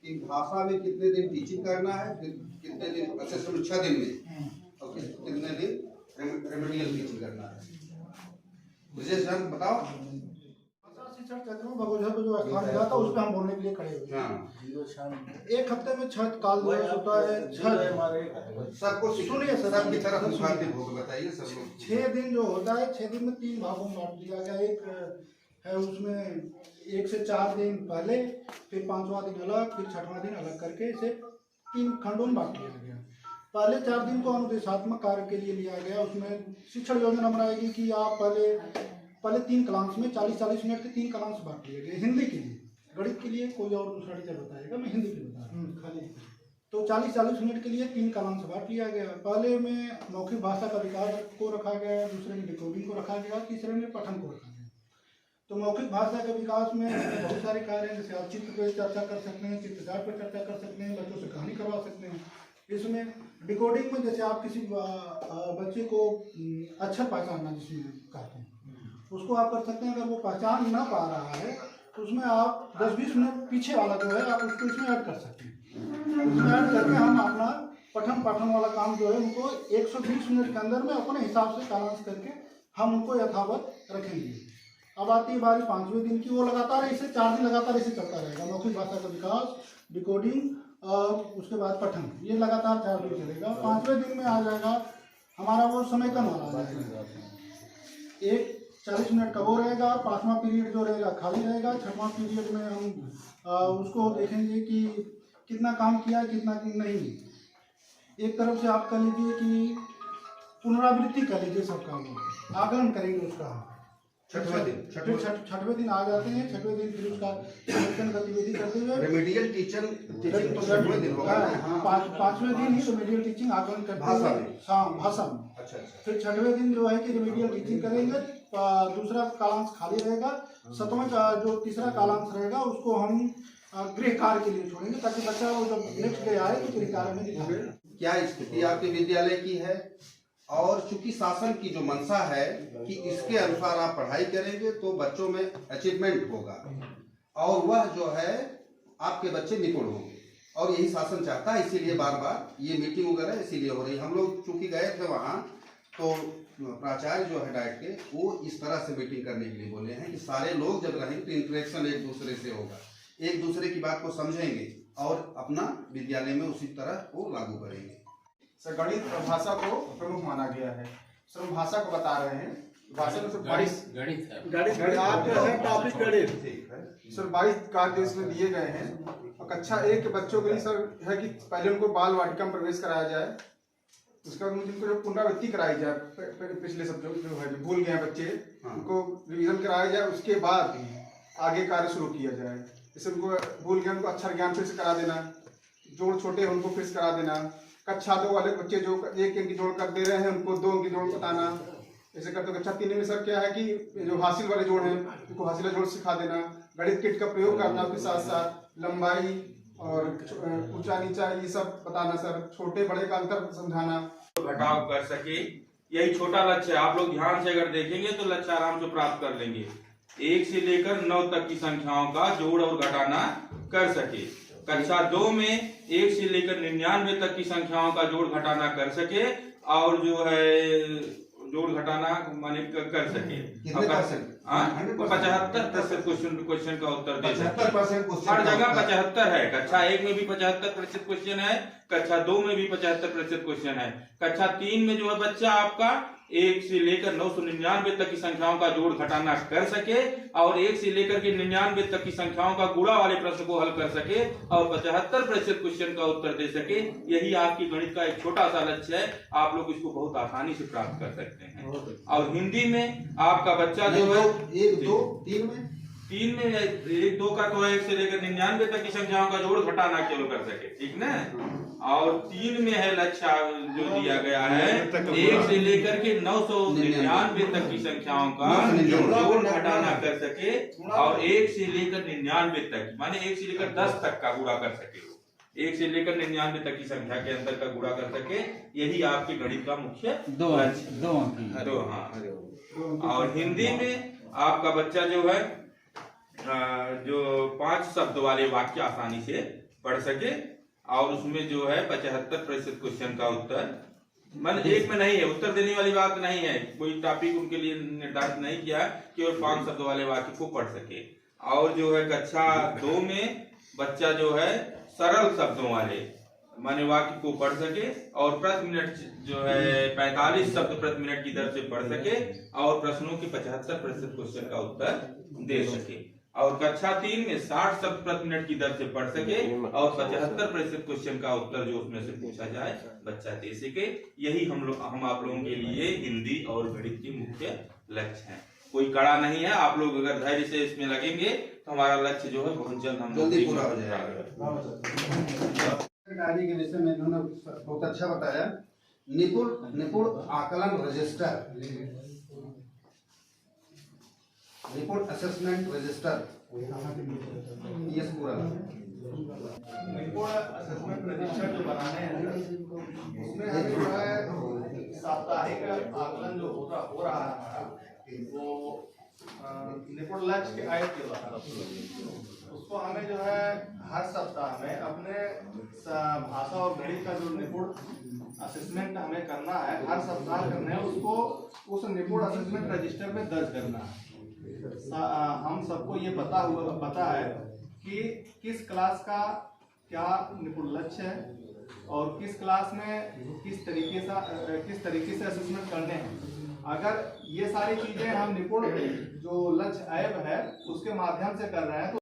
कि भाषा में कितने दिन टीचिंग करना है, फिर कितने दिन असेसमेंट 6 दिन में, और कितने दिन रेमेडियल टीचिंग करना है। विजय सर बताओ। शिक्षण क्षेत्र में बगोजा को जो स्थान मिला था उस पर हम बोलने के लिए खड़े हुए। एक हफ्ते में 6 काल दिवस होता है। 6 सबको सुनिए सर, सबकी तरफ मुखातिब होकर बताइए सब लोग। 6 दिन जो होता है, 6 दिन में 3 भागों में बांट दिया गया। एक है उसमें 1 से 4 दिन पहले, फिर 5वां दिन अलग, फिर 6वां दिन अलग करके इसे 3 खंडों में बांट दिया गया। पहले 4 दिन को अनुदेशात्मक कार्य के लिए लिया गया। उसमें शिक्षण योजना बनाएगी कि आप पहले 3 क्लास में 40-40 मिनट के 3 क्लास बांट लिए गए। हिंदी के लिए, गणित के लिए कोई और दूसरा टीचर बताएगा, मैं हिंदी के बता रहा हूँ खाली। तो 40-40 मिनट के लिए 3 क्लास बांट लिया गया। पहले में मौखिक भाषा का विकास को रखा गया, दूसरे में डिकोडिंग को रखा गया, तीसरे में पठन को रखा गया। तो मौखिक भाषा के विकास में बहुत सारे कार्य हैं, जैसे आप चित्र पर चर्चा कर सकते हैं, चित्रकार पर चर्चा कर सकते हैं, बच्चों से कहानी करवा सकते हैं। इसमें डिकोडिंग में जैसे आप किसी बच्चे को अक्षर पहचानना जिसमें कहते हैं, उसको आप कर सकते हैं। अगर वो पहचान ना पा रहा है तो उसमें आप 10-20 मिनट पीछे वाला जो है आप उसको इसमें ऐड कर सकते हैं। उसमें ऐड करके हम अपना पठन पाठन वाला काम जो है उनको 120 मिनट के अंदर में अपने हिसाब से सारांश करके हम उनको यथावत रखेंगे। अब आती है बारी 5वें दिन की। वो लगातार इसे 4 दिन लगातार इसे चलता रहेगा। मौखिक भाषा का विकास, डिकोडिंग और उसके बाद पठन, ये लगातार 4 दिन चलेगा। 5वें दिन में आ जाएगा हमारा वो समय कम आ जाएगा। एक 40 मिनट का वो रहेगा। 5वां पीरियड जो रहेगा खाली रहेगा। 6वां पीरियड में हम उसको देखेंगे कि कितना काम किया, कितना नहीं। एक तरफ से आप कह लीजिए कि पुनरावृत्ति कर लीजिए सब काम, आकलन करेंगे उसका। 6वें दिन आ जाते हैं। 6वें दिन फिर उसका गतिविधि करते हुए रेमेडियल टीचिंग 6वें दिन होगा। 5वें दिन ही रेमेडियल टीचिंग आकलन करते हुए भाषा में। अच्छा। फिर 6वें दिन जो है कि रेमेडियल टीचिंग करेंगे। दूसरा कालांश खाली रहेगा। 7वां का जो तीसरा कालांश रहेगा उसको हम गृह कार्य के लिए छोड़ेंगे, ताकि बच्चा वो जब नेक्स्ट डे आए तो गृह कार्य में दिखाए। क्या स्थिति आपके विद्यालय की है, और चूंकि शासन की जो मंशा है कि इसके अनुसार आप पढ़ाई करेंगे तो बच्चों में अचीवमेंट होगा, और वह जो है आपके बच्चे निपुण होंगे, और यही शासन चाहता है। इसीलिए बार बार ये मीटिंग वगैरह इसीलिए हो रही। हम लोग चूंकि गए थे वहाँ, तो प्राचार्य जो है डाइट के, वो इस तरह से मीटिंग करने के लिए बोले हैं कि सारे लोग जब रहेंगे तो इंटरेक्शन एक दूसरे से होगा, एक दूसरे की बात को समझेंगे और अपना विद्यालय में उसी तरह को लागू करेंगे। सर, गणित भाषा को प्रमुख माना गया है। सर, हम भाषा को बता रहे हैं। भाषा में सर 22 सर 22 कार्य इसमें दिए गए हैं। और कक्षा 1 के बच्चों के लिए सर है कि पहले उनको बाल वाटिका में प्रवेश कराया जाए। उसके बाद उनको जो पुनरावृत्ति कराई जाए, पिछले सब जो है जो भूल गए बच्चे, उनको रिवीजन कराया जाए। उसके बाद आगे कार्य शुरू किया जाए। जैसे उनको भूल गए, उनको अक्षर ज्ञान फिर से करा देना, जोड़ छोटे उनको फिर से करा देना। कक्षा 2 वाले बच्चे जो 1 अंक की जोड़ कर दे रहे हैं, उनको 2 अंक की जोड़ बताना। ऐसे करते कक्षा 3 में सर क्या है कि जो हासिल वाले जोड़ हैं उनको हासिल जोड़ सिखा देना। गणित किट का प्रयोग करना, उसके साथ साथ लंबाई और ऊंचा नीचा ये सब बताना। सर, छोटे बड़े का अंतर समझाना, घटाव कर सके, यही छोटा लक्ष्य है। आप लोग ध्यान से अगर देखेंगे तो लक्ष्य आराम से प्राप्त कर लेंगे। 1 से लेकर 9 तक की संख्याओं का जोड़ और घटाना कर सके। कक्षा 2 में 1 से लेकर 99 तक की संख्याओं का जोड़ घटाना कर सके, और जो है जोड़ घटाना माने कर सके। 75% क्वेश्चन का उत्तर दे सके। हर जगह 75 है। कक्षा 1 में भी 75% क्वेश्चन है, कक्षा 2 में भी 75% क्वेश्चन है। कक्षा 3 में जो है बच्चा आपका 1 से लेकर 999 तक की संख्याओं का जोड़ घटाना कर सके, और 1 से लेकर के 99 तक की संख्याओं का गुणा वाले प्रश्न को हल कर सके, और 75% क्वेश्चन का उत्तर दे सके। यही आपकी गणित का एक छोटा सा लक्ष्य है। आप लोग इसको बहुत आसानी से प्राप्त कर सकते हैं। और हिंदी में आपका बच्चा जो है 1, 2, 3 में 1, 2 का तो 1 से लेकर 99 तक की संख्याओं का जोड़ घटाना केवल कर सके, ठीक ना। और 3 में है लक्ष्य जो दिया गया है 1 से लेकर के 999 तक की संख्याओं का जोड़ घटाना कर सके, और 1 से लेकर 99 तक माने 1 से लेकर 10 तक का गुणा कर सके। 1 से लेकर 99 तक की संख्या के अंतर का गुणा कर सके। यही आपके गणित का मुख्य लक्ष्य। 2 हाँ। और हिंदी में आपका बच्चा जो है जो 5 शब्द वाले वाक्य आसानी से पढ़ सके और उसमें जो है 75% क्वेश्चन का उत्तर मन एक में नहीं है, उत्तर देने वाली बात नहीं है, कोई टॉपिक उनके लिए निर्धारित नहीं किया, केवल 5 शब्द वाले वाक्य को पढ़ सके। और जो है कक्षा 2 में बच्चा जो है सरल शब्दों वाले माने वाक्य को पढ़ सके और प्रति मिनट जो है 45 शब्द प्रति मिनट की दर से पढ़ सके और प्रश्नों के 75% क्वेश्चन का उत्तर दे सके। और कक्षा 3 में 60 शब्द प्रति मिनट की दर से पढ़ सके और 75% क्वेश्चन का उत्तर जो उसमें से पूछा जाए बच्चा दे सके। यही हम आप लोगों के लिए हिंदी और गणित के मुख्य लक्ष्य हैं। कोई कड़ा नहीं है, आप लोग अगर धैर्य से इसमें लगेंगे तो हमारा लक्ष्य जो है बहुत जल्द हम जल्दी पूरा हो जाएगा। कार्य के विषय में इन्होंने बहुत अच्छा बताया। निपुण आकलन रजिस्टर, निपुण असेसमेंट रजिस्टर, ये पूरा निपुण असेसमेंट रजिस्टर जो बनाने हैं उसमें हमें जो है साप्ताहिक आकलन जो हो रहा है हमारा वो निपुण लक्ष्य के आयोग के द्वारा उसको हमें जो है हर सप्ताह में अपने भाषा और गणित का जो निपुण असेसमेंट हमें करना है, हर सप्ताह करना है, उसको उस निपुण असेसमेंट रजिस्टर में दर्ज करना है। हम सबको ये पता है कि किस क्लास का क्या निपुण लक्ष्य है और किस क्लास में किस तरीके से असेसमेंट करने हैं। अगर ये सारी चीजें हम निपुण जो लक्ष्य ऐप है उसके माध्यम से कर रहे हैं तो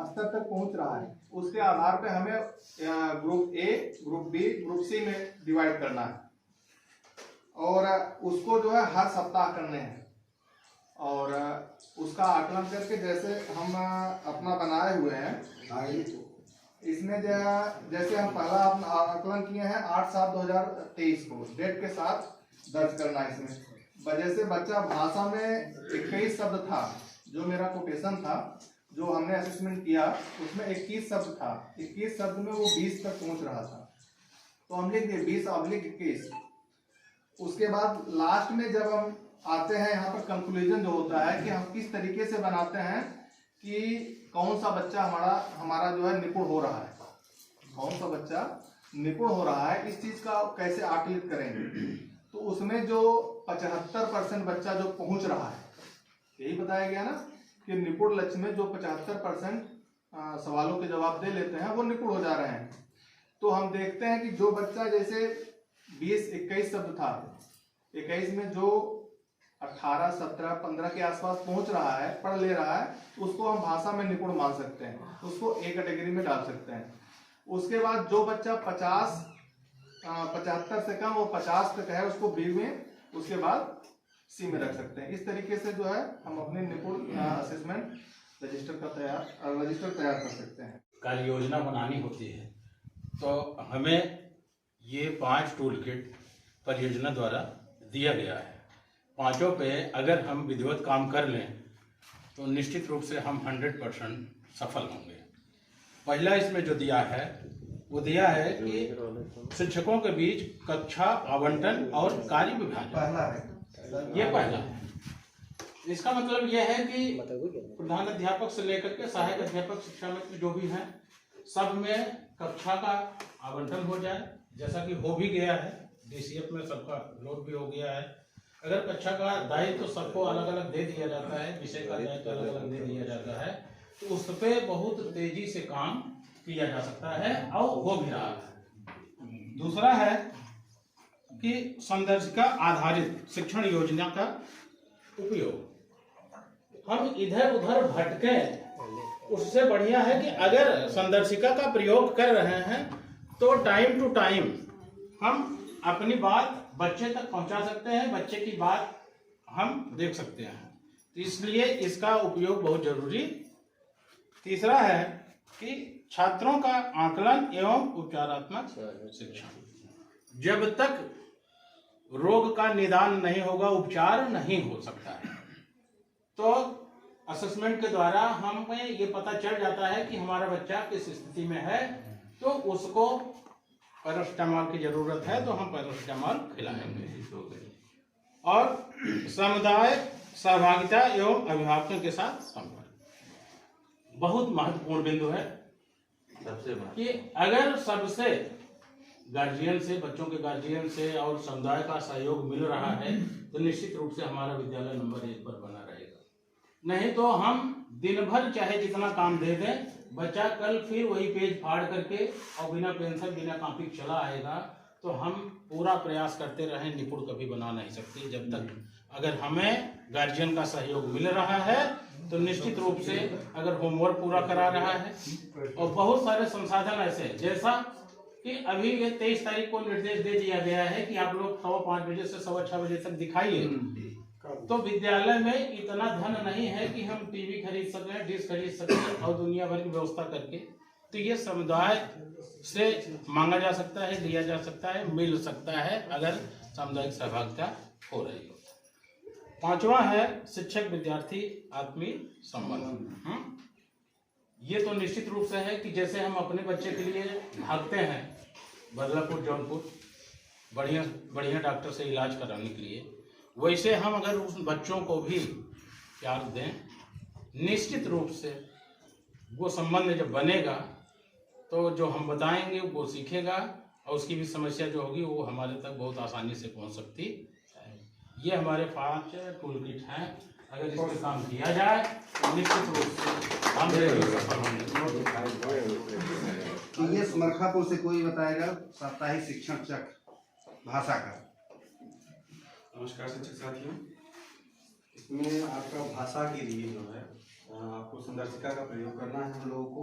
स्तर तक पहुंच रहा है, उसके आधार पे हमें group A, group B, group C में डिवाइड करना है और उसको जो है हर सप्ताह करने हैं और उसका आकलन करके जैसे हम अपना बनाए हुए हैं इसमें जैसे हम पहला आकलन किए हैं 8/7/2023 को डेट के साथ दर्ज करना है। इसमें वजह से बच्चा भाषा में 21 शब्द था, जो मेरा कोटेशन था जो हमने असेसमेंट किया उसमें 21 शब्द था, 21 शब्द में वो 20 तक पहुंच रहा था तो हम लिख दिए 20/21। उसके बाद लास्ट में जब हम आते हैं यहाँ पर कंक्लूजन जो होता है कि हम किस तरीके से बनाते हैं कि कौन सा बच्चा हमारा जो है निपुण हो रहा है, कौन सा बच्चा निपुण हो रहा है, इस चीज का कैसे आकलित करेंगे। तो उसमें जो 75% बच्चा जो पहुंच रहा है, यही बताया गया ना कि निपुण लक्ष्य में जो 75% सवालों के जवाब दे लेते हैं वो निपुण हो जा रहे हैं। तो हम देखते हैं कि जो बच्चा जैसे 20-21 शब्द था, 21 में जो 18, 17, 15 के आसपास पहुंच रहा है, पढ़ ले रहा है, उसको हम भाषा में निपुण मान सकते हैं, उसको ए कैटेगरी में डाल सकते हैं। उसके बाद जो बच्चा 75 से कम और 50 तक है उसको बी में, उसके बाद सी में रख सकते हैं। इस तरीके से जो है हम अपने निपुण असेसमेंट रजिस्टर तैयार कर सकते हैं। कार्य योजना बनानी होती है तो हमें ये 5 टूल किट परियोजना द्वारा दिया गया है। पांचों पे अगर हम विधिवत काम कर लें तो निश्चित रूप से हम 100% सफल होंगे। पहला इसमें जो दिया है वो दिया है कि शिक्षकों के बीच कक्षा आवंटन और कार्य विभाजन, ये पहला है। इसका मतलब यह है कि प्रधान अध्यापक से लेकर के सहायक अध्यापक, शिक्षा मित्र जो भी हैं, सब में कक्षा का आवंटन हो जाए, जैसा कि हो भी गया है। DCF में सबका लोड भी हो गया है। अगर कक्षा का दायित्व तो सबको अलग अलग दे दिया जाता है, विषय का दायित्व अलग अलग दे दिया जाता है, तो उस पर बहुत तेजी से काम किया जा सकता है और हो भी रहा है। दूसरा है कि संदर्शिका आधारित शिक्षण योजना का उपयोग। हम इधर उधर भटके उससे बढ़िया है कि अगर संदर्शिका का प्रयोग कर रहे हैं तो टाइम टू टाइम हम अपनी बात बच्चे तक पहुंचा सकते हैं, बच्चे की बात हम देख सकते हैं, तो इसलिए इसका उपयोग बहुत जरूरी। तीसरा है कि छात्रों का आकलन एवं उपचारात्मक शिक्षण। जब तक रोग का निदान नहीं होगा, उपचार नहीं हो सकता है। तो असेसमेंट के द्वारा हमें ये पता चल जाता है कि हमारा बच्चा किस स्थिति में है, तो उसको पैरासिटामॉल की जरूरत है तो हम पैरासिटामॉल खिलाएंगे। और समुदाय सहभागिता एवं अभिभावकों के साथ संपर्क बहुत महत्वपूर्ण बिंदु है। सबसे बड़ा कि अगर सबसे गार्जियन से, बच्चों के गार्जियन से और समुदाय का सहयोग मिल रहा है तो निश्चित रूप से हमारा विद्यालय नंबर 1 पर बना रहेगा। नहीं तो हम दिन भर चाहे जितना काम दे दें, बच्चा कल फिर वही पेज फाड़ करके और बिना पेंसिल बिना कॉपी चला आएगा। तो हम पूरा प्रयास करते रहें, निपुण कभी बना नहीं सकते। जब तक अगर हमें गार्जियन का सहयोग मिल रहा है तो निश्चित रूप से अगर होमवर्क पूरा करा रहा है, और बहुत सारे संसाधन ऐसे हैं, जैसा कि अभी ये 23 तारीख को निर्देश दे दिया गया है कि आप लोग 5:15 बजे से 6:15 बजे तक दिखाइए। तो विद्यालय में इतना धन नहीं है कि हम टीवी खरीद सकें, डिश खरीद सकें और दुनिया भर की व्यवस्था करके। तो ये समुदाय से मांगा जा सकता है, लिया जा सकता है, मिल सकता है अगर सामुदायिक सहभागिता हो रही हो। 5वां है शिक्षक विद्यार्थी आत्मीय संबंध। ये तो निश्चित रूप से है कि जैसे हम अपने बच्चे के लिए भागते हैं बदलापुर, जौनपुर बढ़िया डॉक्टर से इलाज कराने के लिए, वैसे हम अगर उस बच्चों को भी प्यार दें, निश्चित रूप से वो संबंध जब बनेगा तो जो हम बताएंगे वो सीखेगा और उसकी भी समस्या जो होगी वो हमारे तक बहुत आसानी से पहुंच सकती है। ये हमारे 5 टूल किट हैं। अगर इस पर काम किया जाए तो निश्चित रूप से हम सफल होंगे। तो ये समरखापुर से कोई बताएगा साप्ताहिक शिक्षण चक्र भाषा का। नमस्कार शिक्षक साथियों, इसमें आपका भाषा के लिए जो है आपको संदर्शिका का प्रयोग करना है हम लोगों को।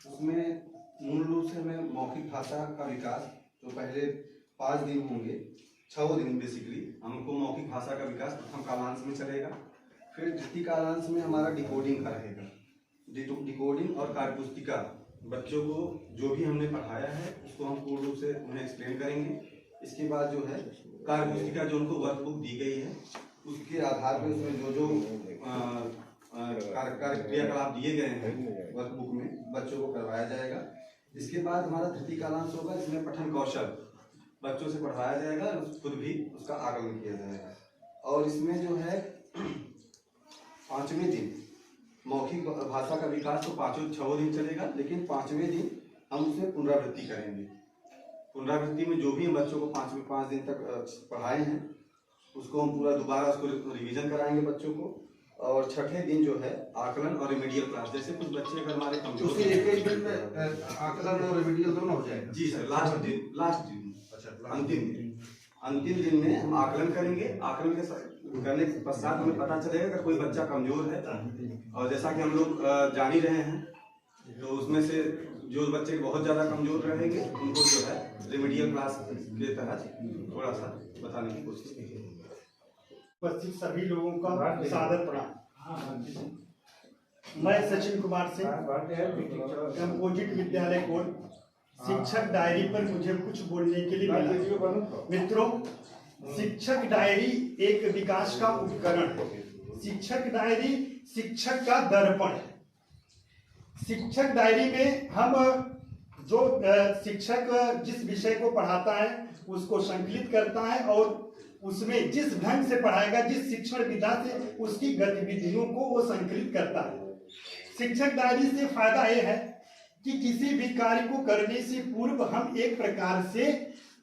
उसमें मूल रूप से हमें मौखिक भाषा का विकास जो पहले 5 दिन होंगे, 6 दिन बेसिकली हमको मौखिक भाषा का विकास प्रथम कालांश में चलेगा। फिर द्वितीय कालांश में हमारा डिकोडिंग का रहेगा। डिकोडिंग और कार्यपुस्तिका बच्चों को जो भी हमने पढ़ाया है उसको हम पूर्ण रूप से उन्हें एक्सप्लेन करेंगे। इसके बाद जो है कार्यपुस्तिका जो उनको वर्कबुक दी गई है उसके आधार पर उसमें जो क्रियाकलाप दिए गए हैं वर्कबुक में बच्चों को करवाया जाएगा। इसके बाद हमारा तृतीय कालांश होगा जिसमें पठन कौशल बच्चों से पढ़ाया जाएगा, खुद भी उसका आकलन किया जाएगा। और इसमें जो है 5वें दिन मौखिक भाषा का विकास तो 6 दिन चलेगा, लेकिन 5वें दिन हम उसमें पुनरावृत्ति करेंगे। पुनरावृत्ति में जो भी हम बच्चों को 5 दिन तक पढ़ाए हैं उसको हम पूरा दोबारा उसको रिवीजन कराएंगे बच्चों को। और 6ठे दिन जो है आकलन और रेमेडियल क्लास, जैसे कुछ बच्चे अगर हमारे कमजोर एक एक दिन में आकलन और रेमेडियल दोनों हो जाएगा। जी सर, लास्ट दिन अच्छा, अंतिम दिन में हम आकलन करेंगे। आकलन के करने के पश्चात हमें पता चलेगा अगर कोई बच्चा कमजोर है, और जैसा कि हम लोग जान ही रहे हैं तो उसमें से जो बच्चे बहुत ज्यादा कमजोर रहेंगे उनको जो है रेमेडियल क्लास के तहत थोड़ा सा बताने की कोशिश की। उपस्थित सभी लोगों का सादर प्रणाम। मैं सचिन कुमार सिंह, कंपोजिट विद्यालय कोट शिक्षक डायरी पर मुझे कुछ बोलने के लिए मिला। मित्रों, शिक्षक डायरी एक विकास का उपकरण है। शिक्षक डायरी शिक्षक का दर्पण है। शिक्षक डायरी में हम जो शिक्षक जिस विषय को पढ़ाता है उसको संकलित करता है और उसमें जिस ढंग से पढ़ाएगा, जिस शिक्षण विधा से उसकी गतिविधियों को वो संकलित करता है। शिक्षक डायरी से फायदा यह है कि किसी भी कार्य को करने से पूर्व हम एक प्रकार से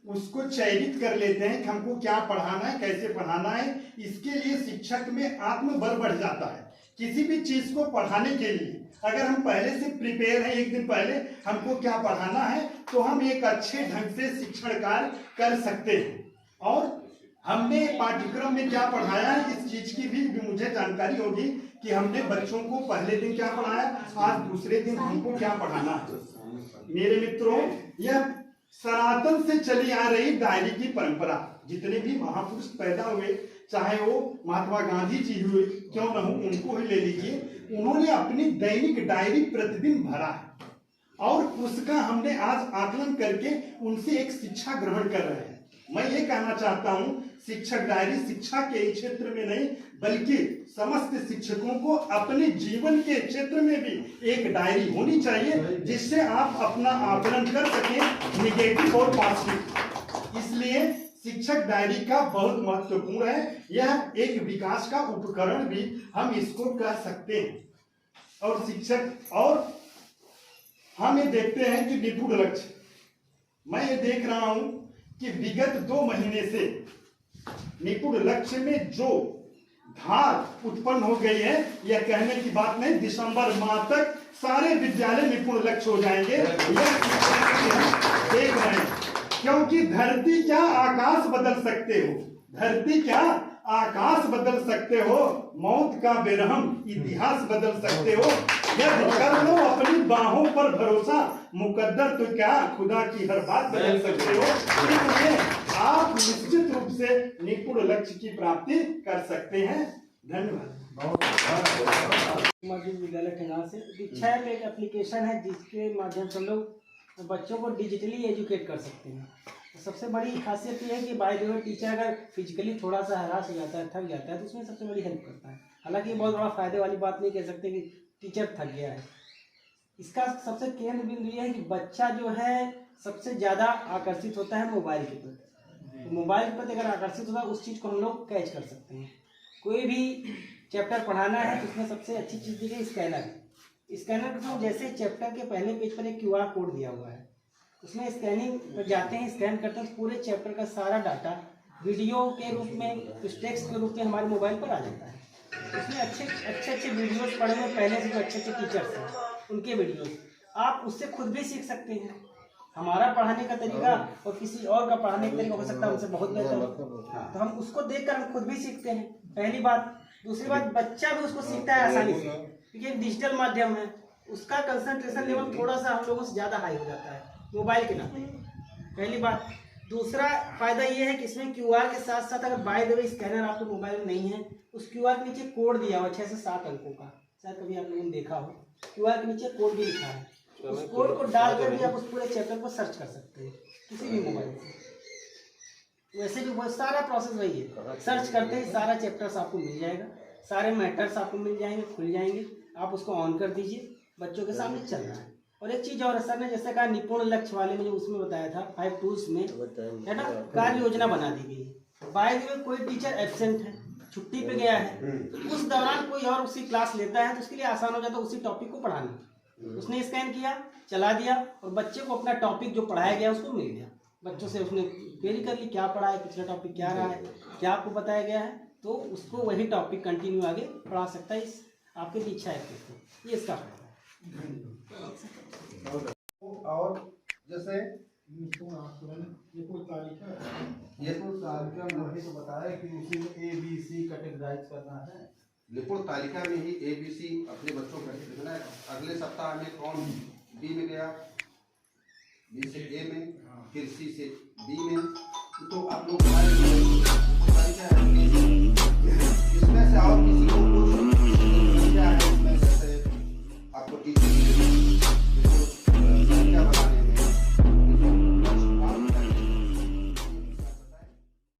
उसको चयनित कर लेते हैं कि हमको क्या पढ़ाना है, कैसे पढ़ाना है। इसके लिए शिक्षक में आत्मबल बढ़ जाता है। किसी भी चीज को पढ़ाने के लिए अगर हम पहले से प्रिपेयर हैं, एक दिन पहले हमको क्या पढ़ाना है, तो हम एक अच्छे ढंग से शिक्षण कार्य कर सकते हैं। और हमने पाठ्यक्रम में क्या पढ़ाया है इस चीज की भी मुझे जानकारी होगी कि हमने बच्चों को पहले दिन क्या पढ़ाया, आज दूसरे दिन हमको क्या पढ़ाना है। मेरे मित्रों, यह सनातन से चली आ रही डायरी की परंपरा, जितने भी महापुरुष पैदा हुए, चाहे वो महात्मा गांधी जी हुए क्यों न हो, उनको ही ले लीजिए, उन्होंने अपनी दैनिक डायरी प्रतिदिन भरा है और उसका हमने आज आकलन करके उनसे एक शिक्षा ग्रहण कर रहे हैं। मैं ये कहना चाहता हूँ, शिक्षक डायरी शिक्षा के क्षेत्र में नहीं बल्कि समस्त शिक्षकों को अपने जीवन के क्षेत्र में भी एक डायरी होनी चाहिए, जिससे आप अपना आकलन कर सकें, निगेटिव और पॉजिटिव। इसलिए शिक्षक डायरी का बहुत महत्वपूर्ण है। यह एक विकास का उपकरण भी हम इसको कह सकते हैं। और शिक्षक और हम ये देखते हैं कि निपुण लक्ष्य, मैं ये देख रहा हूं कि विगत 2 महीने से निपुण लक्ष्य में जो धार उत्पन्न हो गई है, यह कहने की बात नहीं, दिसंबर माह तक सारे विद्यालय निपुण लक्ष्य हो जाएंगे, यह देख रहे हैं। क्योंकि धरती क्या आकाश बदल सकते हो, धरती क्या आकाश बदल सकते हो, मौत का बेरहम इतिहास बदल सकते हो, यदि कर लो अपनी बाहों पर भरोसा, मुकद्दर तो क्या खुदा की हर बात बदल सकते हो। इसलिए आप निश्चित रूप से निपुण लक्ष्य की प्राप्ति कर सकते हैं। धन्यवाद। मध्य विद्यालय ठेंगार से दीक्षा ऐप एक एप्लीकेशन है जिसके माध्यम से हम लोग बच्चों को डिजिटली एजुकेट कर सकते हैं। तो सबसे बड़ी खासियत ये है कि बाय द वे टीचर अगर फिजिकली थोड़ा सा हरास हो जाता है, थक जाता है, तो उसमें सबसे बड़ी हेल्प करता है। हालांकि ये बहुत बड़ा फायदे वाली बात नहीं कह सकते कि टीचर थक गया है। इसका सबसे केंद्र बिंदु ये है कि बच्चा जो है सबसे ज़्यादा आकर्षित होता है मोबाइल के प्रति। तो मोबाइल के प्रति अगर आकर्षित होता है उस चीज़ को हम लोग कैच कर सकते हैं। कोई भी चैप्टर पढ़ाना है तो उसमें सबसे अच्छी चीज़ दी गई स्कैनर। स्कैनर के थ्रू जैसे चैप्टर के पहले पेज पर एक QR कोड दिया हुआ है, उसमें स्कैनिंग पर जाते हैं, स्कैन करते हैं, पूरे चैप्टर का सारा डाटा वीडियो के रूप में, कुछ टेक्स्ट के रूप में हमारे मोबाइल पर आ जाता है। उसमें अच्छे वीडियोस पढ़े हुए पहले से जो अच्छे टीचर्स हैं उनके वीडियोस, आप उससे खुद भी सीख सकते हैं। हमारा पढ़ाने का तरीका और किसी और का पढ़ाने का तरीका हो सकता है उनसे बहुत बेहतर, तो हम उसको देखकर हम खुद भी सीखते हैं, पहली बात। दूसरी बात, बच्चा भी उसको सीखता है आसानी से, क्योंकि एक डिजिटल माध्यम है, उसका कंसंट्रेशन लेवल थोड़ा सा हम लोगों से ज़्यादा हाई हो जाता है मोबाइल के नाते, पहली बात। दूसरा फायदा ये है कि इसमें QR के साथ साथ अगर बाय द वे स्कैनर आपके मोबाइल में नहीं है, उस QR के नीचे कोड दिया हुआ 6 से 7 अंकों का, शायद कभी आप लोगों ने देखा हो, QR के नीचे कोड भी लिखा है, उस कोड को डालकर भी आप उस पूरे चैप्टर को सर्च कर सकते हैं किसी भी मोबाइल से। वैसे भी वो सारा प्रोसेस वही है, सर्च करते ही सारा चैप्टर्स आपको मिल जाएगा, सारे मैटर्स आपको मिल जाएंगे, खुल जाएंगे, आप उसको ऑन कर दीजिए, बच्चों के सामने चल रहा है। और एक चीज और, सर ने जैसे कहा निपुण लक्ष्य वाले में जो उसमें बताया था 5 टूल्स में है ना, कार्य योजना बना दी गई है। बाय द वे कोई टीचर एब्सेंट है, छुट्टी पे गया है, तो उस दौरान कोई और उसकी क्लास लेता है तो उसके लिए आसान हो जाता है उसी टॉपिक को पढ़ाना। उसने स्कैन किया, चला दिया और बच्चे को अपना टॉपिक जो पढ़ाया गया उसको मिल गया। बच्चों से उसने क्वेरी कर ली क्या पढ़ा है, पिछला टॉपिक क्या रहा है, क्या आपको बताया गया है, तो उसको वही टॉपिक कंटिन्यू आगे पढ़ा सकता है इस आपके दीक्षा ऐप के। ये इसका और जैसे ये कोई तारीख है, ये मुझे तो बताया कि उसी में ABC कैटेगराइज करना है। निपुण तालिका में ही ABC अपने बच्चों को लिखना है। अगले सप्ताह में कौन B में गया, B से A में, फिर C से B में, तो आप